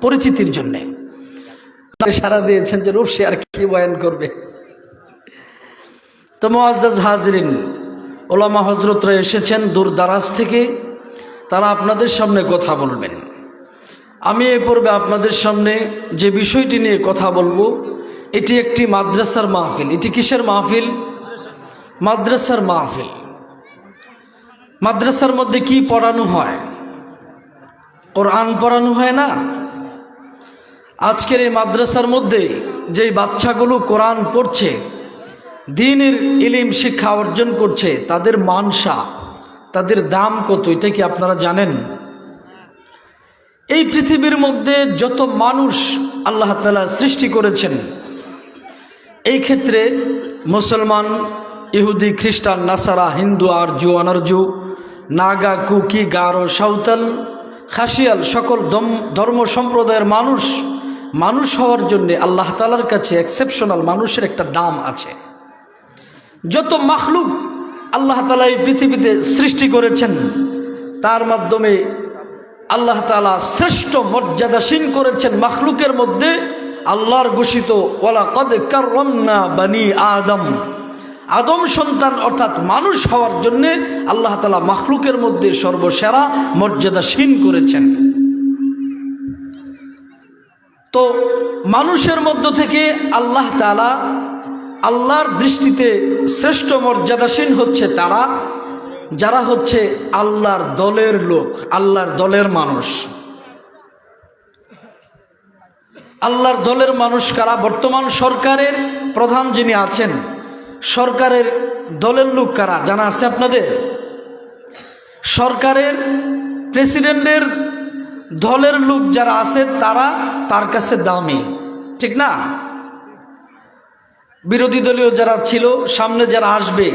পরিচিতির জন্যে সারা দিয়েছেন যে রূপসী আর কি বয়ান করবে। তো মুআজ্জাজ হাজরিন, ওলামা হজরতরা এসেছেন দূর দারাজ থেকে, তারা আপনাদের সামনে কথা বলবেন। আমি এই পর্বে আপনাদের সামনে যে বিষয়টি নিয়ে কথা বলবো, এটি একটি মাদ্রাসার মাহফিল। এটি কিসের মাহফিল? মাদ্রাসার মাহফিল। মাদ্রাসার মধ্যে কি পড়ানো হয়? কোরআন পড়ানো হয় না? আজকের এই মাদ্রাসার মধ্যে যেই বাচ্চাগুলো কোরআন পড়ছে, দ্বীনের ইলম শিক্ষা অর্জন করছে, তাদের মানসা, তাদের দাম কত, এটা কি আপনারা জানেন? এই পৃথিবীর মধ্যে যত মানুষ আল্লাহ তাআলা সৃষ্টি করেছেন, এই ক্ষেত্রে মুসলমান, ইহুদি, খ্রিস্টান, নাসারা, হিন্দু, আর্য, অনার্য, নাগা, কুকি, গারো, সাঁওতাল, খাসিয়াল, সকল ধর্ম সম্প্রদায়ের মানুষ হওয়ার জন্যে আল্লাহ তাআলার কাছে এক্সেপশনাল মানুষের একটা দাম আছে। যত মাখলুক আল্লাহ তাআলা এই পৃথিবীতে সৃষ্টি করেছেন, তার মাধ্যমে আল্লাহ তাআলা শ্রেষ্ঠ মর্যাদাসীন করেছেন মাখলুকের মধ্যে আল্লাহর ঘোষিত ওয়ালাকাদ কাররামনা বানি আদম, আদম সন্তান অর্থাৎ মানুষ হওয়ার জন্যে আল্লাহ তাআলা মাখলুকের মধ্যে সর্বসেরা মর্যাদাসীন করেছেন। তো মানুষের মধ্য থেকে আল্লাহ তাআলা, আল্লাহর দৃষ্টিতে শ্রেষ্ঠ মর্যাদাসীন হচ্ছে তারা যারা হচ্ছে আল্লাহর দলের লোক, আল্লাহর দলের মানুষ। আল্লাহর দলের মানুষ কারা? বর্তমান সরকারের প্রধান যিনি আছেন, সরকারের দলের লোক কারা জানা আছে আপনাদের? সরকারের প্রেসিডেন্টের দলের লোক যারা আছে তারা তার কাছে দামি, ঠিক না? বিরোধী দলীয় যারা ছিল, সামনে যারা আসবে,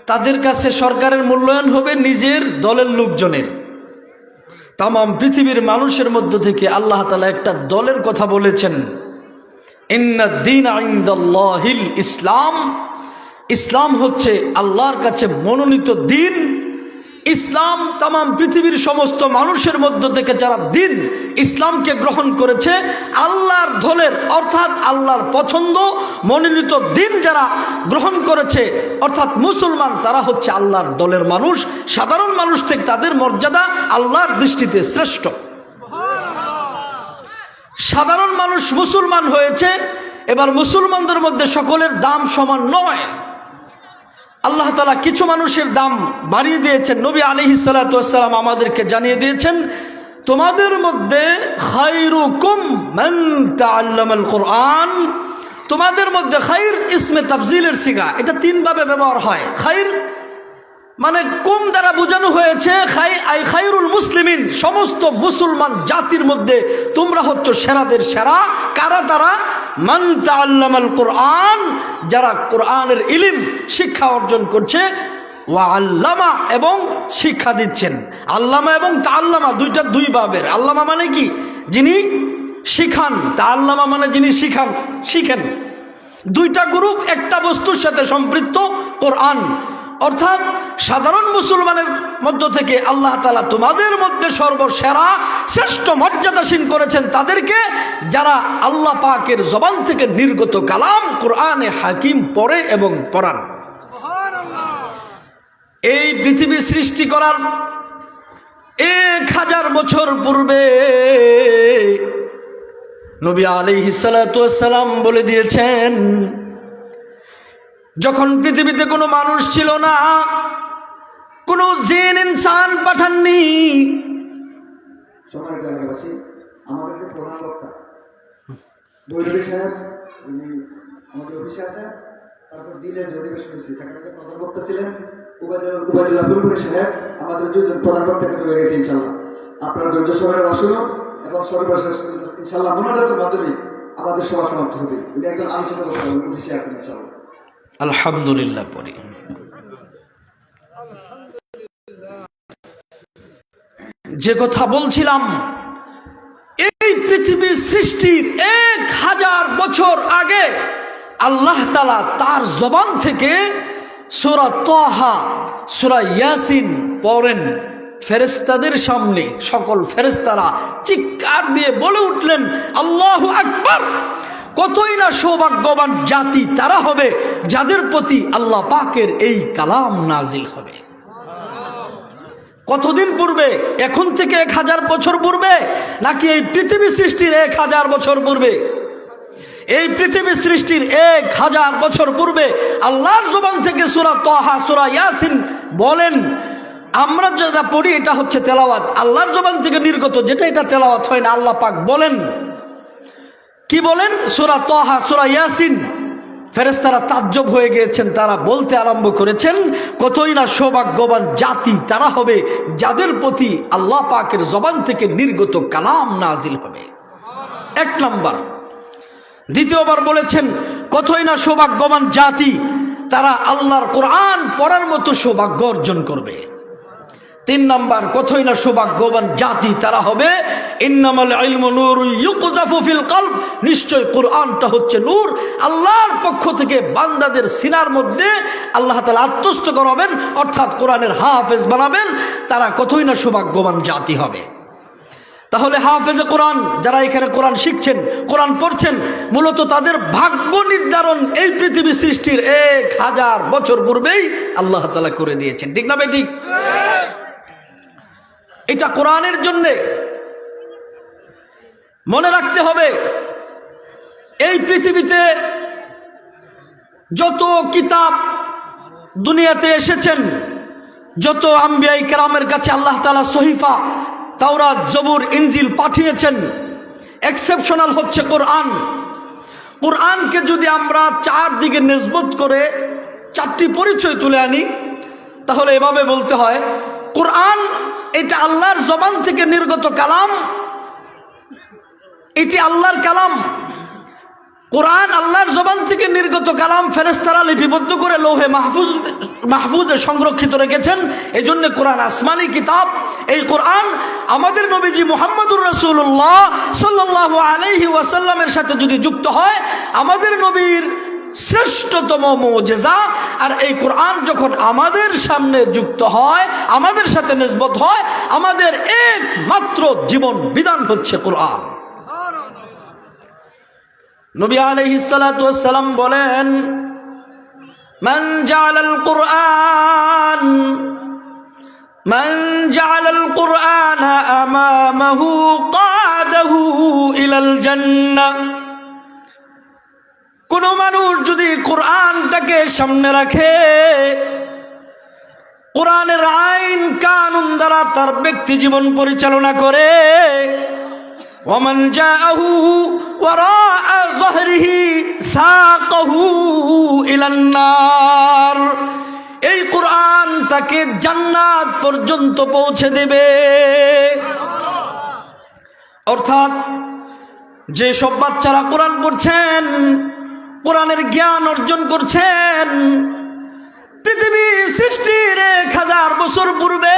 তাদের কাছে সরকারের মূল্যায়ন হবে নিজের দলের লোকজনের। তাম পৃথিবীর মানুষের মধ্য থেকে আল্লাহ তাআলা একটা দলের কথা বলেছেন, ইন্নাদ দীনা ইনদাল্লাহিল ইসলাম। ইসলাম হচ্ছে আল্লাহর কাছে মনোনীত দিন। ইসলাম তাম পৃথিবীর সমস্ত মানুষের মধ্য থেকে যারা দিন ইসলামকে গ্রহণ করেছে, আল্লাহর দলের অর্থাৎ আল্লাহর পছন্দ মনোনীত দিন যারা গ্রহণ করেছে অর্থাৎ মুসলমান, তারা হচ্ছে আল্লাহর দলের মানুষ। সাধারণ মানুষ থেকে তাদের মর্যাদা আল্লাহর দৃষ্টিতে শ্রেষ্ঠ। সাধারণ মানুষ মুসলমান হয়েছে, এবার মুসলমানদের মধ্যে সকলের দাম সমান নয়। আল্লাহ তাআলা কিছু মানুষের দাম বাড়িয়ে দিয়েছেন। নবী আলাইহিস সালাতু ওয়াস সালাম আমাদেরকে জানিয়ে দিয়েছেন, তোমাদের মধ্যে খায়রুকুম মান তাআল্লামাল কুরআন। তোমাদের মধ্যে খায়র ইসমে তাফজিলের সিগা, এটা তিন ভাবে ব্যবহার হয়। খায়র মানে কুম দ্বারা বোঝানো হয়েছে খায়রুল মুসলিমিন, সমস্ত মুসলমান জাতির মধ্যে তোমরা হচ্ছ সেরাদের সেরা। কারা তারা? মান তাআল্লামাল কুরআন, যারা কোরআনের ইলম শিক্ষা অর্জন করছে, ওয়া আল্লামা এবং শিক্ষা দিচ্ছেন। আল্লামা এবং তাআল্লামা দুইটা দুই ভাবের। আল্লামা মানে কি? যিনি শিখান, তাআল্লামা মানে যিনি শিখেন। দুইটা গ্রুপ একটা বস্তুর সাথে সম্পৃক্ত। কোরআন অর্থাৎ সাধারণ মুসলমানের মধ্য থেকে আল্লাহ তাআলা তোমাদের মধ্যে সর্বসেরা শ্রেষ্ঠ মর্যাদাসীন করেছেন তাদেরকে, যারা আল্লাহ পাকের জবান থেকে নির্গত কালাম কোরআনে হাকিম পড়ে এবং পড়ান। এই পৃথিবী সৃষ্টি করার 1000 বছর পূর্বে নবী আলাইহিস সালাতু ওয়াস সালাম বলে দিয়েছেন, যখন পৃথিবীতে কোনো মানুষ ছিল না, কোনো জিন ইনসান পাঠাননি। সম্মানিত এলাকাবাসী, আমাদের যে প্রধান বক্তা দৈরবী সাহেব, উনি আমাদের অফিসে আছেন। তারপর দিনের যে অধিবেশন হয়েছে সেখানে প্রধান বক্তা ছিলেন উবাইদুল্লাহ বুলবুলি সাহেব। আমাদের দুজন প্রধান বক্তা কিন্তু রয়ে গেছে ইনশাল্লাহ। আপনারা ধৈর্য সহকারে আসুন এবং সর্বশেষ ইনশাল্লাহ মোনাজাতের মাধ্যমে আমাদের সভা সমাপ্ত হবে। উনি একজন আলোচনা করতে হবে, অফিসে আছেন ইনশাল্লাহ। আলহামদুলিল্লাহ পড়ি। যে কথা বলছিলাম, এই পৃথিবী সৃষ্টির 1000 বছর আগে আল্লাহ তাআলা তার জবান থেকে সূরা তাহা, সূরা ইয়াসিন পড়েন। ফেরেশতাদের সামনে সকল ফেরেশতারা চিৎকার দিয়ে বলে উঠলেন, আল্লাহু আকবার। কতই না সৌভাগ্যবান জাতি তারা হবে যাদের প্রতি আল্লাহ পাকের এই কালাম নাজিল হবে। কতদিন পূর্বে? এখন থেকে 1000 বছর পূর্বে, নাকি এই পৃথিবী সৃষ্টির 1000 বছর পূর্বে? এই পৃথিবী সৃষ্টির 1000 বছর পূর্বে আল্লাহর জবান থেকে সূরা তাহা, সূরা ইয়াসিন বলেন, আমরা যেটা পড়ি এটা হচ্ছে তেলাওয়াত, আল্লাহর জবান থেকে নির্গত যেটা এটা তেলাওয়াত হয় না। আল্লাহ পাক বলেন, কি বলেন? সূরা তাহা, সূরা ইয়াসিন। ফেরেশতারা তাজ্জব হয়ে গিয়েছেন, তারা বলতে আরম্ভ করেছেন, কতই না সৌভাগ্যবান জাতি তারা হবে যাদের প্রতি আল্লাহ পাকের জবান থেকে নির্গত কালাম নাজিল হবে। 1 নাম্বার। দ্বিতীয়বার বলেছেন, কতই না সৌভাগ্যবান জাতি তারা আল্লাহর কোরআন পড়ার মতো সৌভাগ্য অর্জন করবে। 3 নাম্বার, কতই না সৌভাগ্যবান জাতি তারা হবে ইন্নামাল ইলমু নূরুন ইউকযাফু ফিল কলব, নিশ্চয় কোরআনটা হচ্ছে নূর, আল্লাহর পক্ষ থেকে বান্দাদের সিনার মধ্যে আল্লাহ তাআলা আত্মস্থ করাবেন, অর্থাৎ কোরআনের হাফেজ বানাবেন। তারা কতই না সৌভাগ্যবান জাতি হবে। তাহলে হাফেজে কোরআন যারা এখানে কোরআন শিখছেন, কোরআন পড়ছেন, মূলত তাদের ভাগ্য নির্ধারণ এই পৃথিবী সৃষ্টির 1000 বছর পূর্বেই আল্লাহ তাআলা করে দিয়েছেন। ঠিক না ভাই? ঠিক। এটা কোরআনের জন্যে মনে রাখতে হবে, এই পৃথিবীতে যত কিতাব দুনিয়াতে এসেছেন, যত আম্বিয়া কেরামের কাছে আল্লাহ তাআলা সহিফা, তাওরাত, জবুর, ইনজিল পাঠিয়েছেন, এক্সেপশনাল হচ্ছে কোরআন। কোরআনকে যদি আমরা 4 দিকে নিসবত করে 4টি পরিচয় তুলে আনি, তাহলে এভাবে বলতে হয়, কোরআন এটা আল্লাহর জবান থেকে নির্গত কালাম, এটি আল্লাহর কালাম। কোরআন আল্লাহর জবান থেকে নির্গত কালাম, ফেরেশতারা লিপিবদ্ধ করে লৌহে মাহফুজে সংরক্ষিত রেখেছেন। এই জন্য কোরআন আসমানি কিতাব। এই কোরআন আমাদের নবীজি মুহাম্মদুর রাসূলুল্লাহ সাল্লাল্লাহু আলাইহি ওয়াসাল্লামের সাথে যদি যুক্ত হয়, আমাদের নবীর শ্রেষ্ঠতম মুজিজা। আর এই কোরআন যখন আমাদের সামনে যুক্ত হয়, আমাদের সাথে নিসবত হয়, আমাদের একমাত্র জীবন বিধান হচ্ছে কোরআন। নবী আলাইহিস সালাতু ওয়াস সালাম বলেন, মান জাআলাল কুরআনা আমামাহু কাদাহু ইলাল জান্নাহ। কোন মানুষ যদি কোরআনটাকে সামনে রাখে, কোরআনের আইন কানুন দ্বারা তার ব্যক্তি জীবন পরিচালনা করে, ওয়ামান জাআহু ওয়ারাআ যাহরিহি সাকাহু ইলান নার। এই কোরআন তাকে জান্নাত পর্যন্ত পৌঁছে দেবে। অর্থাৎ যে সব বাচ্চারা কোরআন পড়ছেন, কোরআনের জ্ঞান অর্জন করছেন, পৃথিবী সৃষ্টির 1000 বছর পূর্বে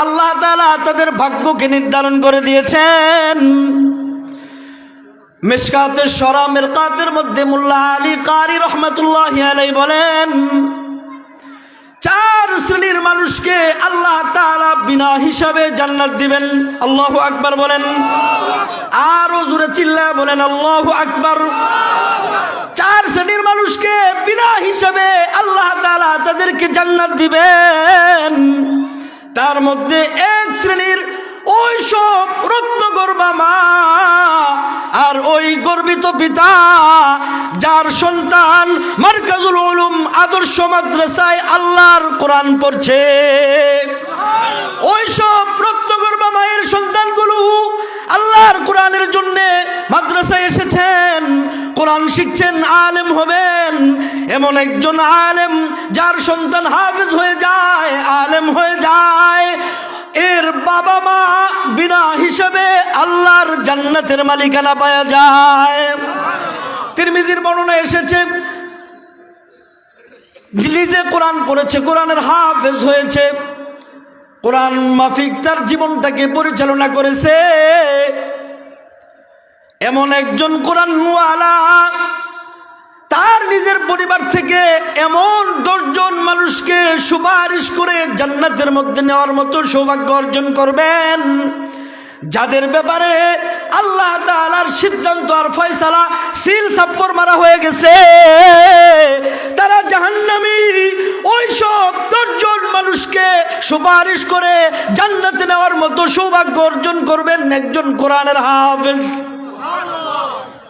আল্লাহ তাআলা তাদের ভাগ্যকে নির্ধারণ করে দিয়েছেন। মিশকাতের সরা মিরকাতের মধ্যে মোল্লা আলী কারি রহমাতুল্লাহি আলাইহি বলেন, 4 শ্রেণীর মানুষকে আল্লাহ তাআলা বিনা হিসাবে জান্নাত দিবেন। আল্লাহু আকবার বলেন, আরো জোরে চিল্লায় বলেন আল্লাহু আকবার। 4 শ্রেণীর মানুষকে বিনা হিসাবে আল্লাহ তাআলা তাদেরকে জান্নাত দিবেন। তার মধ্যে 1 শ্রেণীর ওই সব রক্তগর্ভা মা আর ওই গর্বিত পিতা যার সন্তান মারকাজুল উলুম আদর্শ মাদ্রাসায় আল্লাহর কোরআন পড়ছে। ওই সব রক্তগর্ভা মায়ের সন্তানগুলো আল্লাহর কোরআনের জন্য মাদ্রাসায় এসেছেন, কোরআন শিখছেন, আলেম হবেন। এমন একজন আলেম যার সন্তান হাফেজ হয়ে যায়, আলেম হয়ে যায়, এর বাবা মা বিনা হিসাবে আল্লাহর জান্নাতের মালিকানা পাওয়া যায়। তিরমিজির বর্ণনা এসেছে, নিজে কোরআন পড়েছে, কোরআনের হাফেজ হয়েছে, কোরআন মাফিক তার জীবনটাকে পরিচালনা করেছে, এমন একজন কোরআন ওয়ালা তার নিজের পরিবার থেকে এমন 10 জন মানুষকে সুপারিশ করে জান্নাতের মধ্যে নেওয়ার মতো সৌভাগ্য অর্জন করবেন, যাদের ব্যাপারে আল্লাহ তাআলার সিদ্ধান্ত আর ফয়সালা সিল সাপ্পর মারা হয়ে গেছে, তারা জাহান্নামী। ওই সব 10 জন মানুষকে সুপারিশ করে জান্নাতে নেওয়ার মতো সৌভাগ্য অর্জন করবেন একজন কোরআনের হাফেজ।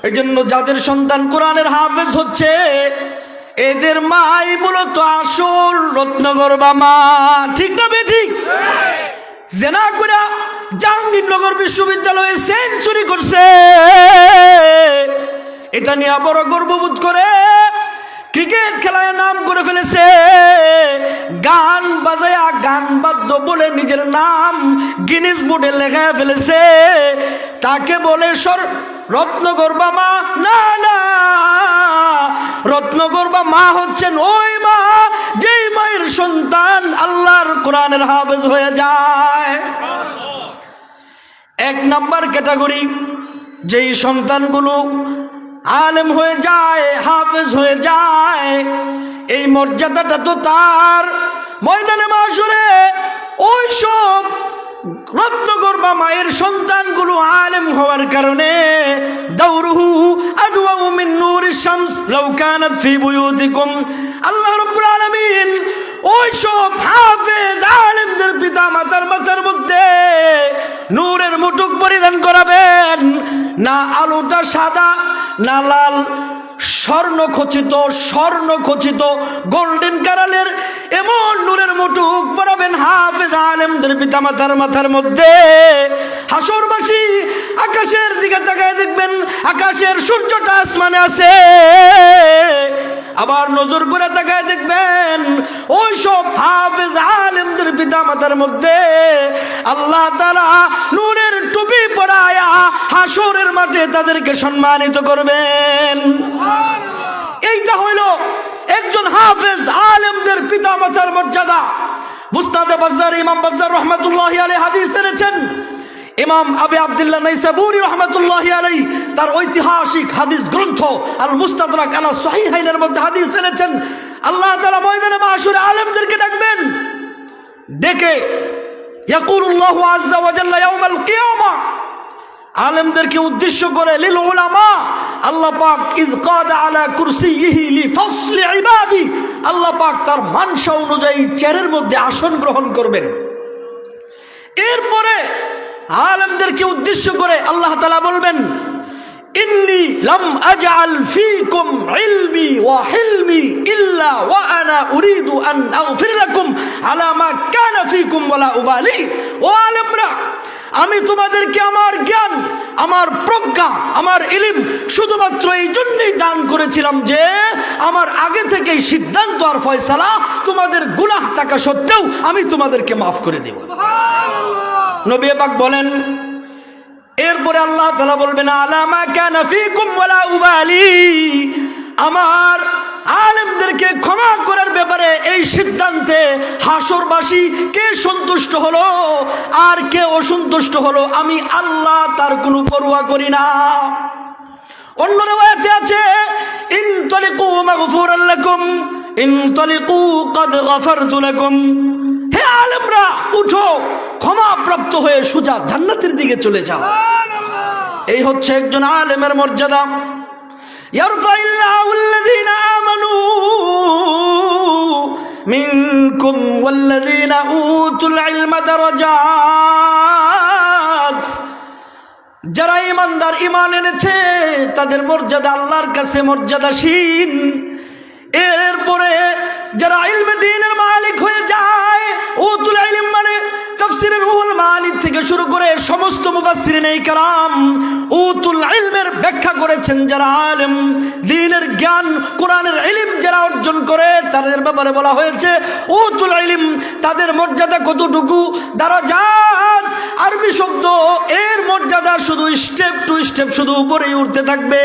এই জন্য যাদের সন্তান কোরআনের হাফেজ হচ্ছে, এদের মাই মূলত আসল রত্নগর্ভা মা। ঠিক না বেঠিক? জেনা করে জাহাঙ্গীরনগর বিশ্ববিদ্যালয়ে সেঞ্চুরি করছে, এটা নিয়ে বড় গর্ববোধ করে। ক্রিকেট খেলায় নাম করে ফেলেছে, গান বাজায়া গান বাদ্য বলে নিজের নাম গিনেস বুকে লেখায় ফেলেছে। তাকে বলে রত্নগর্ভা মা? না না, রত্নগর্ভা মা হচ্ছেন ওই মা যেই মায়ের সন্তান আল্লাহর কোরআনের হাফেজ হয়ে যায়। 1 নাম্বার ক্যাটাগরি, যেই সন্তানগুলো আলেম হয়ে যায়, হাফেজ হয়ে যায়, এই মর্যাদাটা তো তার ময়দানে মাশরে ওই সব রত্নগর্ভা মায়ের সন্তানগুলো আলেম হওয়ার কারণে দাউরুহু আদওয়াউ মিন নূরিশ শামস লাউ কানাত ফি বুয়ুতিকুম। আল্লাহ রাব্বুল আলামিন ওই সব হাফেজ আলেমদের পিতা মাতার মাথার মধ্যে নূরের মুটুক পরিধান করাবেন, না আলোটা সাদা না লাল, স্বর্ণ খচিত গোল্ডেন কালারের এমন নূরের মুটুক পরাবেন হাফেজ আলেমদের পিতা মাতার মাথার মধ্যে। হাসরবাসী আকাশের দিকে তাকায় দেখবেন, আকাশের সূর্যটা আসমানে আছে, আবার নজর করে তাকায় দেখবেন ওই সব হাফেজ আলেমদের পিতা মাতার মধ্যে আল্লাহ তাআলা নূরের টুপি পরায়া হাসরের মাঠে তাদেরকে সম্মানিত করবেন। এইটা হইল একজন হাফেজ আলেমদের পিতা মাতার মর্যাদা। মুস্তাদে বাজ্জার ইমাম বাজ্জার রহমাতুল্লাহি আলাইহি হাদিস এনেছেন। ইমাম আবু আব্দুল্লাহ নাইসাবুরি রহমাতুল্লাহি আলাইহি তার ঐতিহাসিক হাদিস গ্রন্থ আল মুস্তাদরাক আলা সহিহাইনের মধ্যে হাদিস এনেছেন। আল্লাহ তাআলা ময়দানে মাশরে আলেমদেরকে ডাকবেন, ডেকে ইয়াকুলুল্লাহু আযজা ওয়া জাল্লা ইয়াউমাল কিয়ামা, আলেমদেরকে উদ্দেশ্য করে লিল উলামা, আল্লাহ পাক ইয কাদা আলা কুরসিয়িহি লিফাসলি ইবাদি, আল্লাহ পাক তার মানসা অনুযায়ী চেয়ারের মধ্যে আসন গ্রহণ করবেন। এরপরে আলেমদেরকে উদ্দেশ্য করে আল্লাহ তাআলা বলবেন, ইন্নী লাম আজআল ফীকুম ইলমি ওয়া হিলমি ইল্লা ওয়া আনা উরিদু আন আগফির লাকুম আলা মা কানা ফীকুম ওয়ালা উবালি। ও আলেমরা, আমি তোমাদেরকে আমার জ্ঞান, আমার প্রজ্ঞা, আমার ইলম শুধুমাত্র এই জন্যই দান করেছিলাম যে আমার আগে থেকেই সিদ্ধান্ত আর ফয়সালা তোমাদের গুনাহ থাকা সত্ত্বেও আমি তোমাদেরকে মাফ করে দেব। নবী পাক বলেন, এরপরে আল্লাহ তাআলা বলবেন, আলা মা কানা ফীকুম ওয়ালা উবালি, আমার আলেমদেরকে ক্ষমা করার ব্যাপারে এই সিদ্ধান্তে হাসরবাসী কে সন্তুষ্ট হলো আর কে অসন্তুষ্ট হলো আমি আল্লাহ তার কোনো পরোয়া করি না। অন্য riwayate আছে, ইনতালিকু মাগফুরান লাকুম ইনতালিকু ক্বাদ গফারতু লাকুম, হে আলেমরা উঠো, ক্ষমাপ্রাপ্ত হয়ে সোজা জান্নাতের দিকে চলে যাও। এই হচ্ছে একজন আলেমের মর্যাদা। ইয়ারফাইল্লাহু আল্লাযীনা আমানু মিনকুম ওয়াল্লাযীনা উতুল ইলমা দারাজাত, যারা ঈমানদার, ঈমান এনেছে তাদের মর্যাদা আল্লাহর কাছে মর্যাদাশীল। এরপরে যারা ইলমে দ্বীনের মালিক হয়ে যায়, উতুল ইলম মানে তাফসীরের রুহুল মানি থেকে শুরু করে সমস্ত মুফাসসিরিনে ইকরাম উতুল ইলমের ব্যাখ্যা করেছেন যারা আলেম, দ্বীনের জ্ঞান, কোরআনের ইলম যারা অর্জন করে তাদের ব্যাপারে বলা হয়েছে উতুল ইলম। তাদের মর্যাদা কতটুকু? দারাজাত আরবি শব্দ, এর মর্যাদা শুধু স্টেপ টু স্টেপ শুধু উপরেই উঠতে থাকবে।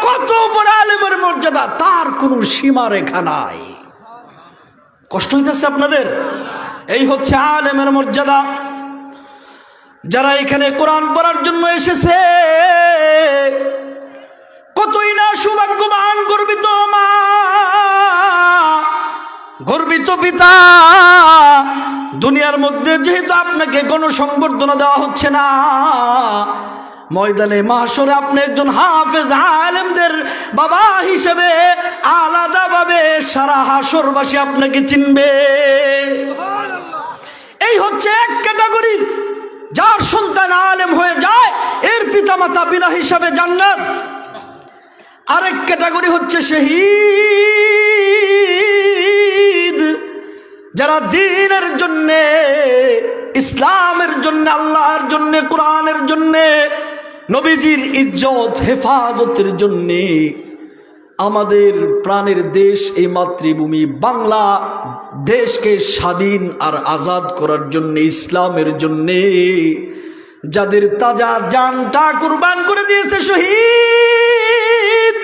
কত বড় আলেমের মর্যাদা, তার কোনো সীমা রেখা নাই। কষ্ট হইতেছে আপনাদের? এই হচ্ছে আলেমের মর্যাদা। যারা এখানে কোরআন পড়ার জন্য এসেছে, কতই না সৌভাগ্যবান গর্বিত মা, গর্বিত পিতা। দুনিয়ার মধ্যে যেহেতু আপনাকে কোনো সংবর্ধনা দেওয়া হচ্ছে না, ময়দানে মাহশরে আপনি একজন হাফেজ আলেমদের বাবা হিসেবে আলাদাভাবে সারা হাসরবাসী আপনাকে চিনবে। এই হচ্ছে এক ক্যাটাগরির, যার সন্তান আলেম হয়ে যায় এর পিতামাতা বিনা হিসাবে জান্নাত। আরেক ক্যাটাগরি হচ্ছে শহীদ, যারা দ্বীনের জন্য, ইসলামের জন্য, আল্লাহর জন্য, কোরআনের জন্য, নবীজির ইজ্জত হেফাজতের জন্য, আমাদের প্রাণের দেশ এই মাতৃভূমি বাংলা দেশকে স্বাধীন আর আজাদ করার জন্য, ইসলামের জন্য যাদের তাজা জানটা কুরবান করে দিয়েছে শহীদ,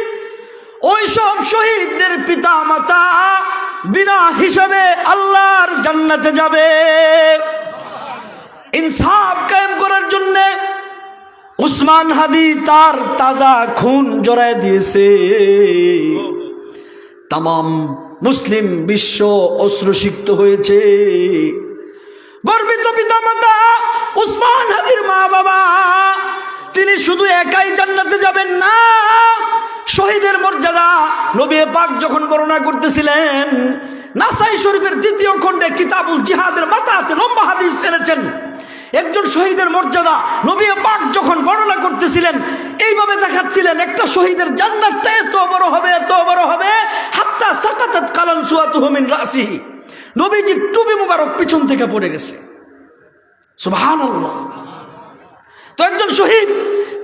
ওই সব শহীদদের পিতা মাতা বিনা হিসাবে আল্লাহর জান্নাতে যাবে। ইনসাফ কায়েম করার জন্য উসমান হাদি তার তাজা খুন জড়ায় দিয়েছে। তামাম মুসলিম বিশ্ব অশ্রুসিক্ত হয়েছে। গর্বিত পিতা মাতা উসমান হাদির মা বাবা, তিনি শুধু একাই জান্নাতে যাবেন না, শহীদের মর্যাদা নবী পাক যখন বর্ণনা করতেছিলেন, নাসাই শরীফের 2য় খণ্ডে কিতাবুল জিহাদের মাতাতে লম্বা হাদিস এনেছেন। একজন শহীদের মর্যাদা নবী পাক যখন বর্ণনা করতেছিলেন, এইভাবে দেখাচ্ছিলেন একটা শহীদের জান্নাতটা এত বড় হবে, এত বড় হবে, হাত্তা সাকাতাত কালানসুয়াতুহু মিন রাসিহি, নবীজির টুপি মুবারক পিছন থেকে পড়ে গেছে। সুবহানাল্লাহ। তো একজন শহীদ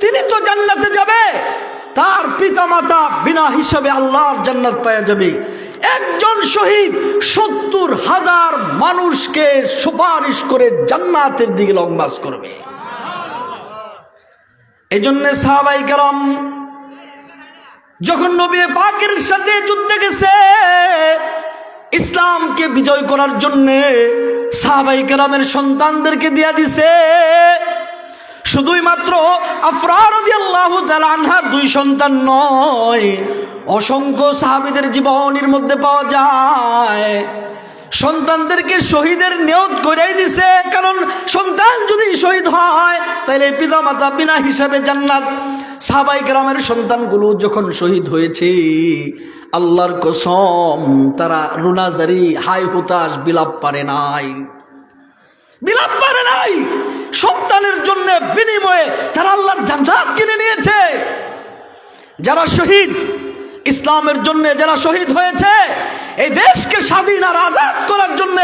তিনি তো জান্নাতে যাবে, তার পিতামাতা বিনা হিসাবে আল্লাহর জান্নাত পাওয়া যাবে। একজন শহীদ 70,000 মানুষকে সুপারিশ করে জান্নাতের দিকে লং মার্চ করবে। এই জন্য সাহাবায়ে কেরাম যখন নবী পাকের সাথে যুদ্ধে গেছে ইসলামকে বিজয় করার জন্য, সাহাবায়ে কেরামের সন্তানদেরকে দিয়া দিছে। শুধুই মাত্র আফরা রাদিয়াল্লাহু তাআলা আনহার 2 সন্তান নয়, অসংখ্য সাহাবীদের জীবনের মধ্যে পাওয়া যায় সন্তানদেরকে শহীদের নিয়ত করেই দিছে। কারণ সন্তান যদি শহীদ হয় তাহলে পিতা মাতা বিনা হিসাবে জান্নাত। সাহাবায়ে কেরামের সন্তানগুলো যখন শহীদ হয়েছে, আল্লাহর কসম তারা রুনাজারি হাই হুতাশ বিলাপ পারে নাই, বিলাপ পারে নাই। সন্তানের জন্য বিনিময়ে তারা আল্লাহর জান্নাত কিনে নিয়েছে। যারা শহীদ ইসলামের জন্য, যারা শহীদ হয়েছে এই দেশকে স্বাধীন আর আজাদ করার জন্য,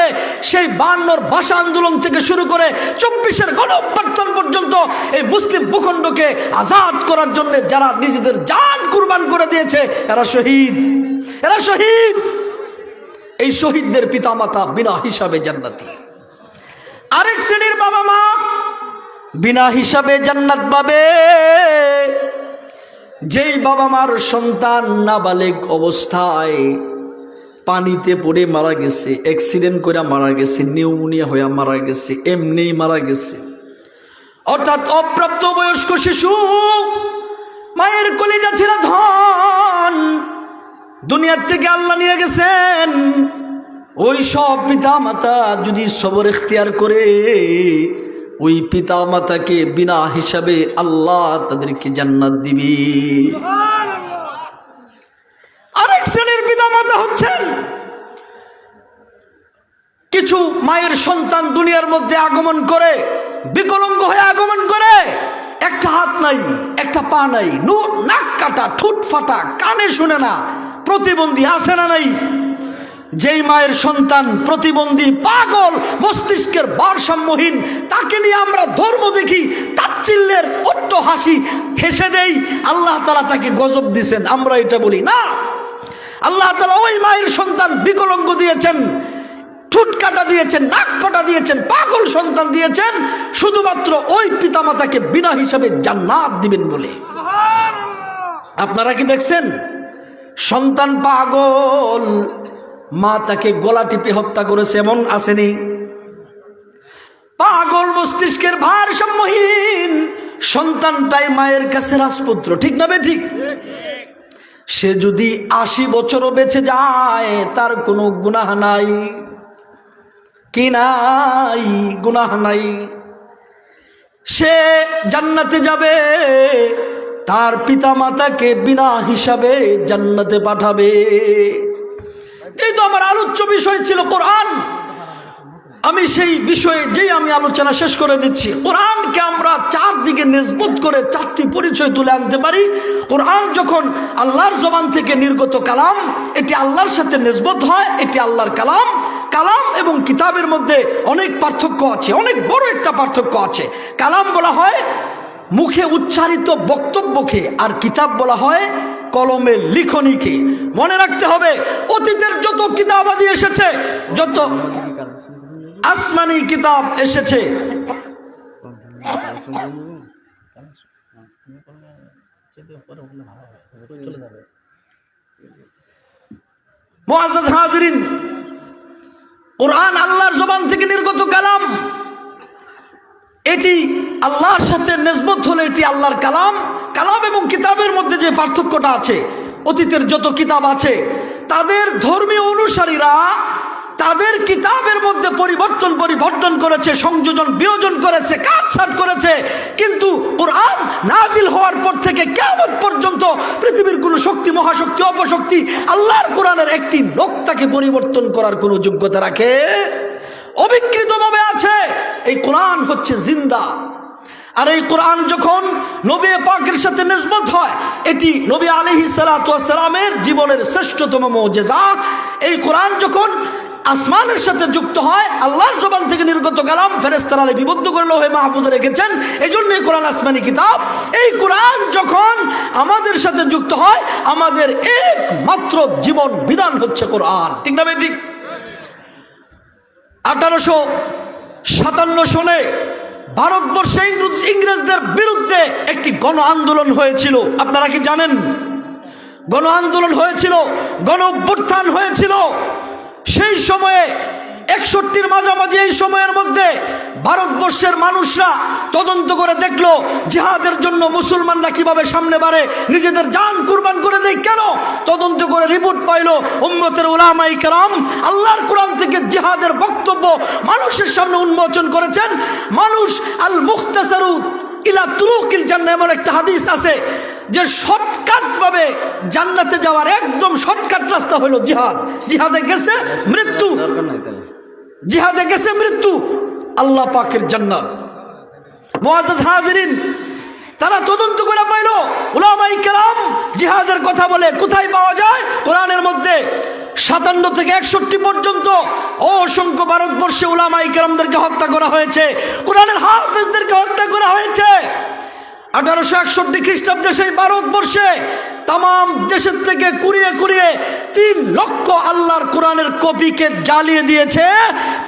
সেই 52 ভাষা আন্দোলন থেকে শুরু করে 24-এর গণঅভ্যুত্থান পর্যন্ত এই মুসলিম ভূখণ্ডকে আজাদ করার জন্য যারা নিজেদের জান কুরবান করে দিয়েছে, এরা শহীদ, এরা শহীদ। এই শহীদদের পিতামাতা বিনা হিসাবে জান্নাতি। আরেক শ্রেণীর বাবা মা বিনা হিসাবে জান্নাত পাবে, যেই বাবা মার সন্তান নাবালেগ অবস্থায় পানিতে পড়ে মারা গেছে, অ্যাক্সিডেন্ট করে মারা গেছে, নিউমোনিয়া হয়ে মারা গেছে, এমনিই মারা গেছে, অর্থাৎ অপ্রাপ্ত বয়স্ক শিশু, মায়ের কলিজা ছেঁড়া ধন দুনিয়ার থেকে আল্লাহ নিয়ে গেছেন। ওই সব পিতা মাতা যদি সবর ইখতিয়ার করে, ওই পিতা মাতাকে বিনা হিসাবে আল্লাহ তাদেরকে জান্নাত দিবে। আরেক শ্রেণীর পিতা মাতা হচ্ছেন কিছু মায়ের সন্তান দুনিয়ার মধ্যে আগমন করে, বিকলাঙ্গ হয়ে আগমন করে, একটা হাত নাই, একটা পা নাই, নাক কাটা, ঠোঁট ফাটা, কানে শুনে না, প্রতিবন্ধী আছে না নাই? যেই মায়ের সন্তান প্রতিবন্ধী, পাগল, মস্তিষ্কের ভারসাম্যহীন, তাকে নিয়ে আমরা ধর্ম দেখি, তাচ্ছিল্যের অট্ট হাসি হেসে দেই, আল্লাহ তাআলা তাকে গজব দিয়েছেন, আমরা এটা বলি না। আল্লাহ তাআলা ওই মায়ের সন্তান বিকলাঙ্গ দিয়েছেন, ঠোঁট কাটা দিয়েছেন, নাক ফাটা দিয়েছেন, পাগল সন্তান দিয়েছেন, শুধুমাত্র ওই পিতামাতাকে বিনা হিসাবে জান্নাত দিবেন বলে। আপনারা কি দেখছেন? সন্তান পাগল, মা তাকে গলা টিপে হত্যা করেছে, এমন আসেনি? পাগল মস্তিষ্কের ভারসাম্যহীন সন্তানটাই মায়ের কাছে রাজপুত্র, ঠিক না বে ঠিক? সে যদি 80 বছরও বেঁচে যায় তার কোনো গুনাহ নাই, কি নাই? গুনাহ নাই। সে জান্নাতে যাবে, তার পিতা মাতাকে বিনা হিসাবে জান্নাতে পাঠাবে। এই তো আমার আলোচ্য বিষয় ছিল কোরআন। আমি সেই বিষয়ে আমি আলোচনা শেষ করে দিচ্ছি। কোরআনকে আমরা চারদিকে নিসবত করে 4টি পরিচয় তুলে আনতে পারি। কোরআন যখন আল্লাহর জবান থেকে নির্গত কালাম, এটি আল্লাহর সাথে নিসবত হয়, এটি আল্লাহর কালাম। কালাম এবং কিতাবের মধ্যে অনেক পার্থক্য আছে, অনেক বড় একটা পার্থক্য আছে। কালাম বলা হয় মুখে উচ্চারিত বক্তব্যকে, আর কিতাব বলা হয় কলমে লিখনিকে। মনে রাখতে হবে, অতীতের যত কিতাবাদি এসেছে, যত আসমানি কিতাব এসেছে, মুআজ্জাজ হাজিরিন, কোরআন আল্লাহর জবান থেকে নির্গত কালাম। এটি আল্লাহর সাথে নিসবত হলে এটি আল্লাহর কালাম। কালাম এবং কিতাবের মধ্যে যে পার্থক্যটা আছে, অতীতের যত কিতাব আছে তাদের ধর্মীয় অনুসারীরা তাদের কিতাবের মধ্যে পরিবর্তন করেছে, সংযোজন বিয়োজন করেছে, কাটছাঁট করেছে। কিন্তু কোরআন নাজিল হওয়ার পর থেকে কিয়ামত পর্যন্ত পৃথিবীর কোনো শক্তি, মহাশক্তি, অপশক্তি আল্লাহর কোরআনের একটি নোক্তাকে পরিবর্তন করার কোনো যোগ্যতা রাখে? অবিকৃতভাবে আছে। এই কোরআন হচ্ছে জিন্দা। আর এই কোরআন যখন নবী পাকের সাথে নিসবত হয়, এটি নবী আলাইহিস সালাতু ওয়াস সালামের জীবনের শ্রেষ্ঠতম মুজিজা। এই কোরআন যখন আসমানের সাথে যুক্ত হয়, আল্লাহর জবান থেকে নির্গত কালাম, ফেরেশতারা লিপিবদ্ধ করে লৌহে মাহফুজে রেখেছেন, এই জন্য এই কোরআন আসমানি কিতাব। এই কোরআন যখন আমাদের সাথে যুক্ত হয়, আমাদের একমাত্র জীবন বিধান হচ্ছে কোরআন। ঠিক না ভাই? ঠিক। 1857 সনে ভারতবর্ষে ইংরেজদের বিরুদ্ধে একটি গণ আন্দোলন হয়েছিল। আপনারা কি জানেন? গণ আন্দোলন হয়েছিল, গণ অভ্যুত্থান হয়েছিল। সেই সময়ে 61-র মাঝামাঝি এই সময়ের মধ্যে ভারতবর্ষের মানুষরা তদন্ত করে দেখলো জিহাদের জন্য মুসলমানরা কিভাবে সামনে বাড়ে, নিজেদের জান কুরবান করে দেয় কেন। তদন্ত করে রিপোর্ট পাইলো উম্মতের উলামায়ে কেরাম আল্লাহর কোরআন থেকে জিহাদের বক্তব্য মানুষের সামনে উন্মোচন করেছেন। মানুষ আল মুখতাসারু ইলা তুরুকিল জান্নাহ, এমন একটা হাদিস আছে যে শর্টকাট ভাবে জান্নাতে যাওয়ার একদম শর্টকাট রাস্তা হলো জিহাদ। জিহাদে গেছে মৃত্যু, জিহাদে গেছে মৃত্যু, আল্লাহ পাকের জান্নাত। মুআজ্জাজ হাজিরিন, তারা তদন্ত করে পাইল উলামায়ে কেরাম জিহাদের কথা বলে কোথায় পাওয়া যায়? কোরআনের মধ্যে। 57 থেকে 61 পর্যন্ত অসংখ্য ভারতবর্ষে উলামায়ে কেরামদেরকে হত্যা করা হয়েছে, কোরআনের হাফেজদেরকে হত্যা করা হয়েছে। 1861 খ্রিস্টাব্দে সেই ভারতবর্ষে তাম দেশের থেকে কুড়িয়ে 3 লক্ষ আল্লাহর কোরআনের কপিকে জ্বালিয়ে দিয়েছে।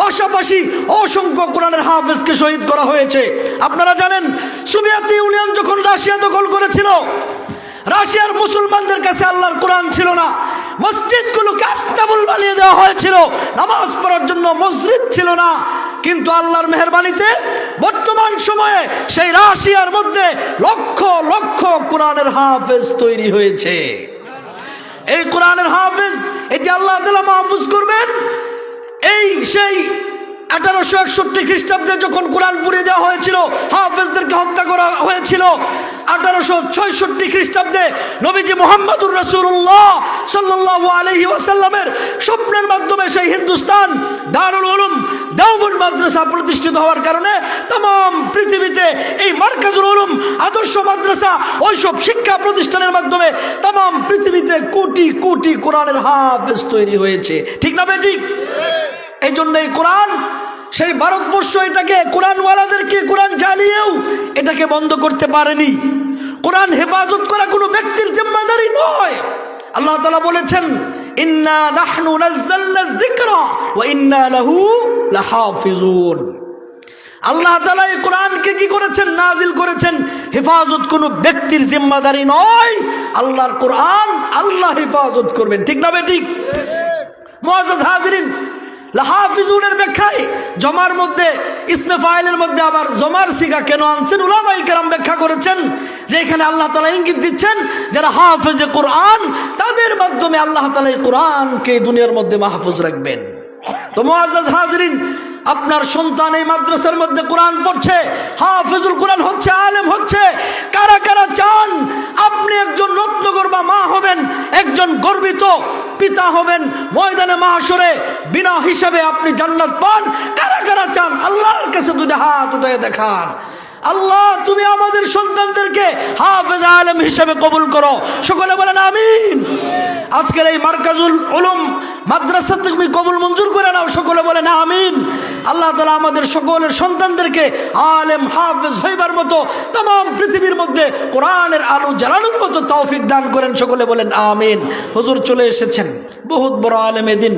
পাশাপাশি অসংখ্য কোরআনের হাফেজকে শহীদ করা হয়েছে। আপনারা জানেন, সোভিয়েত ইউনিয়ন যখন রাশিয়া দখল করেছিল, রাশিয়ার মুসলমানদের কাছে আল্লাহর কোরআন ছিল না। মসজিদগুলোকে আস্তাবল বানিয়ে দেওয়া হয়েছিল, নামাজ পড়ার জন্য মসজিদ ছিল না। কিন্তু আল্লাহর মেহেরবানিতে বর্তমান সময়ে সেই রাশিয়ার মধ্যে লক্ষ লক্ষ কোরআনের হাফেজ তৈরি হয়েছে। এই কোরআনের হাফেজ, এটি আল্লাহ তাআলা মাহফুজ করবেন। এই সেই 1861 খ্রিস্টাব্দে যখন কোরআন পুড়িয়ে দেওয়া হয়েছিল, হাফেজদেরকে হত্যা করা হয়েছিল। 1866 খ্রিস্টাব্দে নবীজি মুহাম্মদুর রাসূলুল্লাহ সাল্লাল্লাহু আলাইহি ওয়াসাল্লামের স্বপ্নের মাধ্যমে সেই হিন্দুস্তান দারুল উলুম দেওবন্দ মাদ্রাসা প্রতিষ্ঠিত হওয়ার কারণে तमाम পৃথিবীতে এই মারকাজুল উলুম আদর্শ মাদ্রাসা ওইসব শিক্ষা প্রতিষ্ঠানের মাধ্যমে तमाम পৃথিবীতে কোটি কোটি কোরআনের হাফেজ তৈরি হয়েছে। ঠিক না ভাই? ঠিক। এই জন্য এই কোরআন, সেই ভারতবর্ষ এটাকে কোরআনওয়ালাদেরকে কোরআন জ্বালিয়েও এটাকে বন্ধ করতে পারেনি। কোরআন হেফাজত করা কোনো ব্যক্তির জিম্মাদারি নয়। আল্লাহ তাআলা বলেছেন, ইন্না নাহনু নাযালনা যিকরা ওয়া ইন্না লাহু লাহাফিজুন। আল্লাহ তাআলা এই কোরআনকে কি করেছেন? নাজিল করেছেন। হেফাজত কোনো ব্যক্তির জিম্মাদারি নয়, আল্লাহর কোরআন আল্লাহ হেফাজত করবেন। ঠিক না ভাই? ঠিক। মুআজ্জাজ হাজিরিন, লাহাফিজুনের ব্যাখ্যায় জমার মধ্যে ইসমে ফাইলের মধ্যে আবার জমার সিগা কেন আনছেন উলামায়ে কেরাম ব্যাখ্যা করেছেন যে এখানে আল্লাহ তাআলা ইঙ্গিত দিচ্ছেন যারা হাফেজে কোরআন তাদের মাধ্যমে আল্লাহ তাআলা এই কোরআনকে দুনিয়ার মধ্যে মাহফুজ রাখবেন। তো মুআজ্জাজ হাজরিন, আপনার সন্তান এই মাদ্রাসার মধ্যে কোরআন পড়ছে, হাফেজুল কোরআন হচ্ছে, আলেম হচ্ছে, কারা কারা চান আপনি একজন রত্নগর্বা মা হবেন, একজন গর্বিত পিতা হবেন, ময়দানে মাহশরে বিনা হিসাবে আপনি জান্নাত পান? কারা কারা চান? আল্লাহর কাছে দুটো হাত উঠিয়ে দেখান। আল্লাহ তুমি আমাদের সন্তানদেরকে হাফেজ আলেম হিসেবে কবুল করো, সকলে বলেন আমিন। আজকের এই মারকাজুল উলুম মাদ্রাসা তুমি কবুল মঞ্জুর করে নাও, সকলে বলেন আমিন। আল্লাহ তাআলা আমাদের সকলের সন্তানদেরকে আলেম হাফেজ হইবার মতো तमाम পৃথিবীর মধ্যে কোরআনের আলো জ্বালানোর মতো তৌফিক দান করেন, সকলে বলেন আমিন। হুজুর চলে এসেছেন, বহুত বড় আলেম এদিন।